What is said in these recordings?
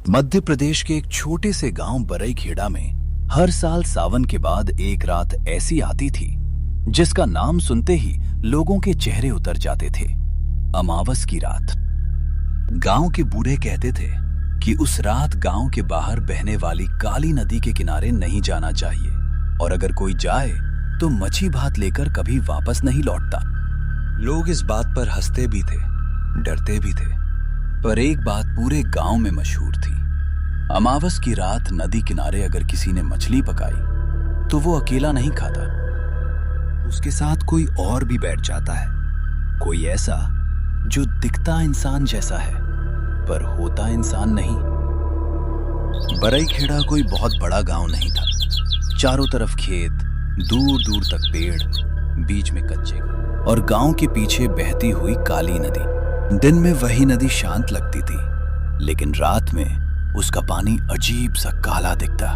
मध्य प्रदेश के एक छोटे से गांव बरईखेड़ा में हर साल सावन के बाद एक रात ऐसी आती थी जिसका नाम सुनते ही लोगों के चेहरे उतर जाते थे। अमावस की रात। गांव के बूढ़े कहते थे कि उस रात गांव के बाहर बहने वाली काली नदी के किनारे नहीं जाना चाहिए और अगर कोई जाए तो मच्छी भात लेकर कभी वापस नहीं लौटता। लोग इस बात पर हंसते भी थे, डरते भी थे, पर एक बात पूरे गांव में मशहूर थी। अमावस की रात नदी किनारे अगर किसी ने मछली पकाई तो वो अकेला नहीं खाता, उसके साथ कोई और भी बैठ जाता है। कोई ऐसा जो दिखता इंसान जैसा है पर होता इंसान नहीं। बरईखेड़ा कोई बहुत बड़ा गांव नहीं था। चारों तरफ खेत, दूर दूर तक पेड़, बीच में कच्चे घर और गांव के पीछे बहती हुई काली नदी। दिन में वही नदी शांत लगती थी, लेकिन रात में उसका पानी अजीब सा काला दिखता,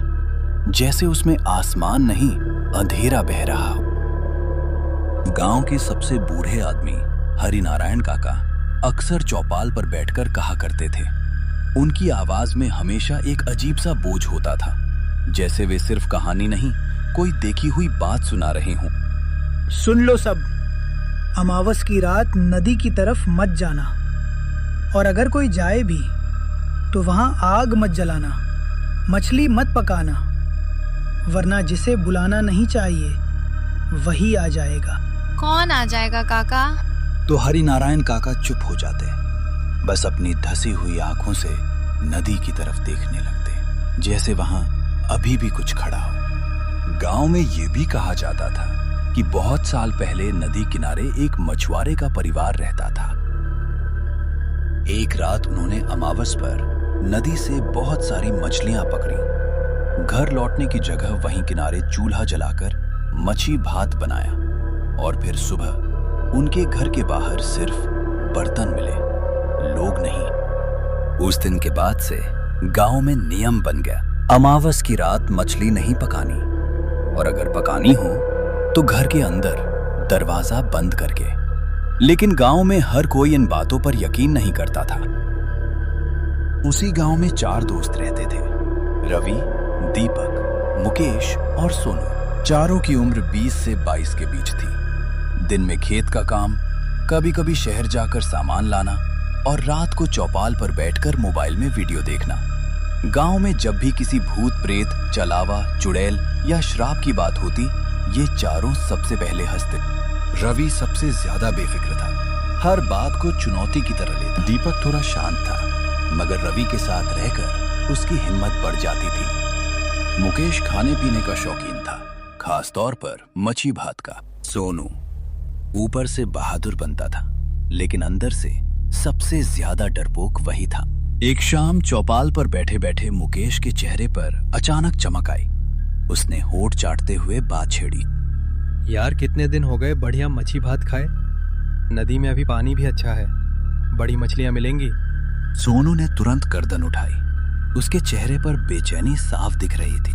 जैसे उसमें आसमान नहीं अंधेरा बह रहा हो। गांव के सबसे बूढ़े आदमी हरिनारायण काका अक्सर चौपाल पर बैठकर कहा करते थे। उनकी आवाज में हमेशा एक अजीब सा बोझ होता था, जैसे वे सिर्फ कहानी नहीं कोई देखी हुई बात सुना रहे हों। सुन लो सब, अमावस की रात नदी की तरफ मत जाना और अगर कोई जाए भी तो वहां आग मत जलाना, मछली मत पकाना, वरना जिसे बुलाना नहीं चाहिए वही आ जाएगा। कौन आ जाएगा काका? तो हरिनारायण काका चुप हो जाते, बस अपनी धसी हुई आंखों से नदी की तरफ देखने लगते, जैसे वहां अभी भी कुछ खड़ा हो। गांव में यह भी कहा जाता था कि बहुत साल पहले नदी किनारे एक मछुआरे का परिवार रहता था। एक रात उन्होंने अमावस पर नदी से बहुत सारी मछलियां पकड़ी। घर लौटने की जगह वहीं किनारे चूल्हा जलाकर मच्छी भात बनाया और फिर सुबह उनके घर के बाहर सिर्फ बर्तन मिले, लोग नहीं। उस दिन के बाद से गांव में नियम बन गया, अमावस की रात मछली नहीं पकानी और अगर पकानी हो तो घर के अंदर दरवाजा बंद करके। लेकिन गांव में हर कोई इन बातों पर यकीन नहीं करता था। उसी गांव में 4 दोस्त रहते थे, रवि, दीपक, मुकेश और सोनू। चारों की उम्र 20 से 22 के बीच थी। दिन में खेत का काम, कभी कभी शहर जाकर सामान लाना और रात को चौपाल पर बैठकर मोबाइल में वीडियो देखना। गांव में जब भी किसी भूत प्रेत, चलावा, चुड़ैल या श्राप की बात होती, ये चारों सबसे पहले हंसते। रवि सबसे ज्यादा बेफिक्र था, हर बात को चुनौती की तरह लेता। दीपक थोड़ा शांत था, मगर रवि के साथ रहकर उसकी हिम्मत बढ़ जाती थी। मुकेश खाने पीने का शौकीन था, खास तौर पर मच्छी भात का। सोनू ऊपर से बहादुर बनता था, लेकिन अंदर से सबसे ज्यादा डरपोक वही था। एक शाम चौपाल पर बैठे बैठे मुकेश के चेहरे पर अचानक चमक आई। उसने होठ चाटते हुए बात छेड़ी। यार, कितने दिन हो गए बढ़िया मच्छी भात खाए। नदी में अभी पानी भी अच्छा है, बड़ी मछलियां मिलेंगी। सोनू ने तुरंत गर्दन उठाई। उसके चेहरे पर बेचैनी साफ दिख रही थी।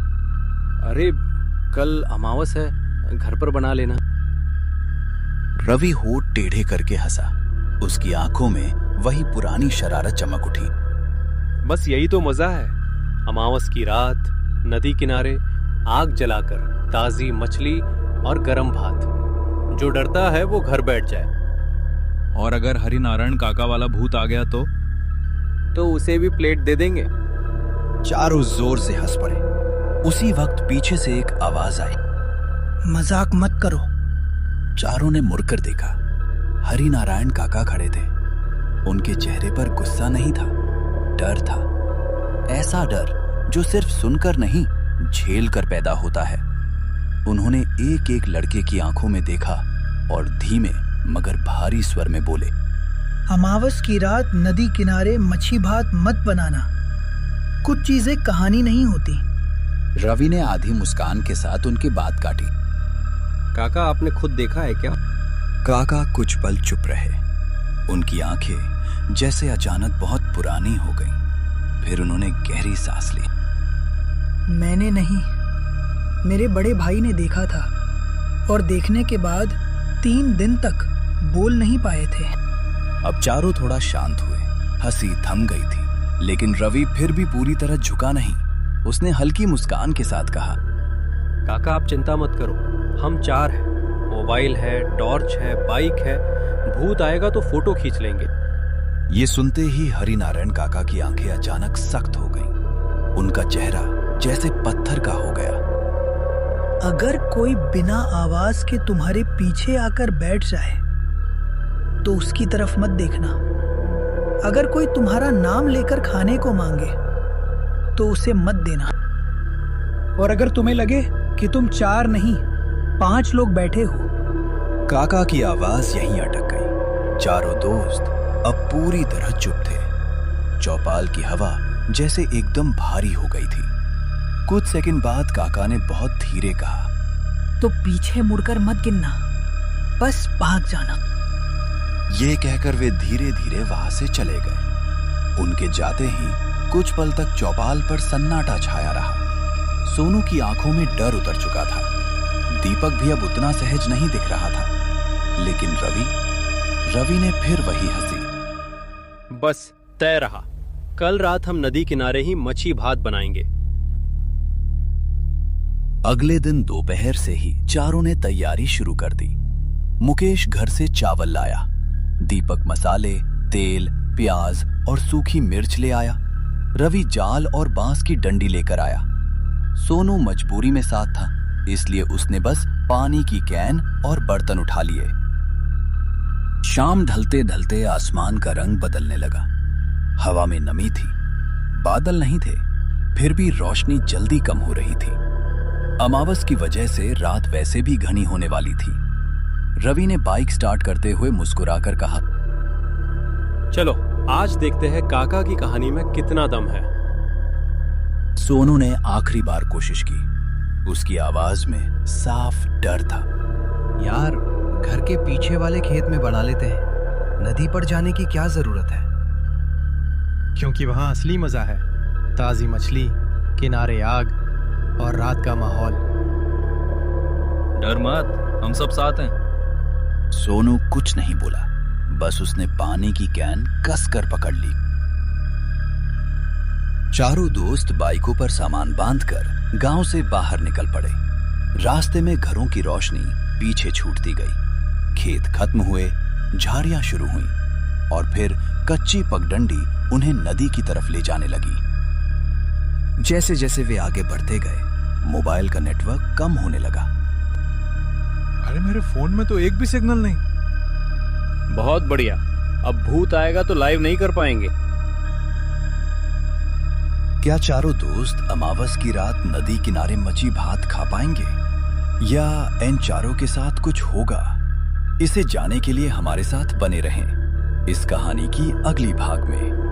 अरे कल अमावस है, घर पर बना लेना। रवि होठ टेढ़े करके हंसा। उसकी आंखों में वही पुरानी शरारत चमक उठी। बस यही तो मजा है, अमावस की रात नदी किनारे आग जलाकर ताजी मछली और गरम भात। जो डरता है वो घर बैठ जाए। और अगर हरिनारायण काका वाला भूत आ गया तो उसे भी प्लेट दे देंगे। चारों जोर से हंस पड़े। उसी वक्त पीछे से एक आवाज आई, मजाक मत करो। चारों ने मुड़कर देखा। हरिनारायण काका खड़े थे। उनके चेहरे पर गुस्सा नहीं था, डर था। ऐसा डर जो सिर्फ सुनकर नहीं, झेल कर पैदा होता है। उन्होंने एक एक लड़के की आंखों में देखा और धीमे मगर भारी स्वर में बोले, अमावस की रात नदी किनारे मच्छी भात मत बनाना। कुछ चीजें कहानी नहीं होती। रवि ने आधी मुस्कान के साथ उनकी बात काटी। काका, आपने खुद देखा है क्या? काका कुछ पल चुप रहे। उनकी आंखें जैसे अचानक बहुत पुरानी हो गईं। फिर उन्होंने गहरी सांस ली। मैंने नहीं, मेरे बड़े भाई ने देखा था और देखने के बाद 3 दिन तक बोल नहीं पाए थे। अब चारों थोड़ा शांत हुए। हंसी थम गई थी। लेकिन रवि फिर भी पूरी तरह झुका नहीं। उसने हल्की मुस्कान के साथ कहा, काका आप चिंता मत करो, हम 4 हैं। मोबाइल है, टॉर्च है, बाइक है। भूत आएगा तो फोटो खींच लेंगे। ये सुनते ही हरिनारायण काका की आंखें अचानक सख्त हो गईं। उनका चेहरा जैसे पत्थर का हो गया। अगर कोई बिना आवाज के तुम्हारे पीछे आकर बैठ जाए तो उसकी तरफ मत देखना। अगर कोई तुम्हारा नाम लेकर खाने को मांगे तो उसे मत देना। और अगर तुम्हें लगे कि तुम 4 नहीं 5 लोग बैठे हो। काका की आवाज यहीं अटक गई। चारों दोस्त अब पूरी तरह चुप थे। चौपाल की हवा जैसे एकदम भारी हो गई थी। कुछ सेकंड बाद काका ने बहुत धीरे कहा, तो पीछे मुड़कर मत गिनना, बस भाग जाना। ये कहकर वे धीरे धीरे वहां से चले गए। उनके जाते ही कुछ पल तक चौपाल पर सन्नाटा छाया रहा। सोनू की आंखों में डर उतर चुका था। दीपक भी अब उतना सहज नहीं दिख रहा था। लेकिन रवि ने फिर वही हंसी। बस तय रहा, कल रात हम नदी किनारे ही मच्छी भात बनाएंगे। अगले दिन दोपहर से ही चारों ने तैयारी शुरू कर दी। मुकेश घर से चावल लाया। दीपक मसाले, तेल, प्याज और सूखी मिर्च ले आया। रवि जाल और बांस की डंडी लेकर आया। सोनू मजबूरी में साथ था, इसलिए उसने बस पानी की कैन और बर्तन उठा लिए। शाम ढलते ढलते आसमान का रंग बदलने लगा। हवा में नमी थी, बादल नहीं थे, फिर भी रोशनी जल्दी कम हो रही थी। अमावस की वजह से रात वैसे भी घनी होने वाली थी। रवि ने बाइक स्टार्ट करते हुए मुस्कुराकर कहा, चलो आज देखते हैं काका की कहानी में कितना दम है। सोनू ने आखिरी बार कोशिश की। उसकी आवाज में साफ डर था। यार, घर के पीछे वाले खेत में बना लेते हैं। नदी पर जाने की क्या जरूरत है? क्योंकि वहां असली मजा है। ताजी मछली, किनारे आग और रात का माहौल। डर मत, हम सब साथ हैं। सोनू कुछ नहीं बोला, बस उसने पानी की कैन कसकर पकड़ ली। चारों दोस्त बाइकों पर सामान बांधकर गांव से बाहर निकल पड़े। रास्ते में घरों की रोशनी पीछे छूटती गई। खेत खत्म हुए, झाड़ियां शुरू हुईं और फिर कच्ची पगडंडी उन्हें नदी की तरफ ले जाने लगी। जैसे जैसे वे आगे बढ़ते गए, मोबाइल का नेटवर्क कम होने लगा। अरे मेरे फोन में तो एक भी सिग्नल नहीं। बहुत बढ़िया, अब भूत आएगा तो लाइव नहीं कर पाएंगे। क्या चारों दोस्त अमावस की रात नदी किनारे मच्छी भात खा पाएंगे, या इन चारों के साथ कुछ होगा? इसे जानने के लिए हमारे साथ बने रहें इस कहानी की अगली भाग में।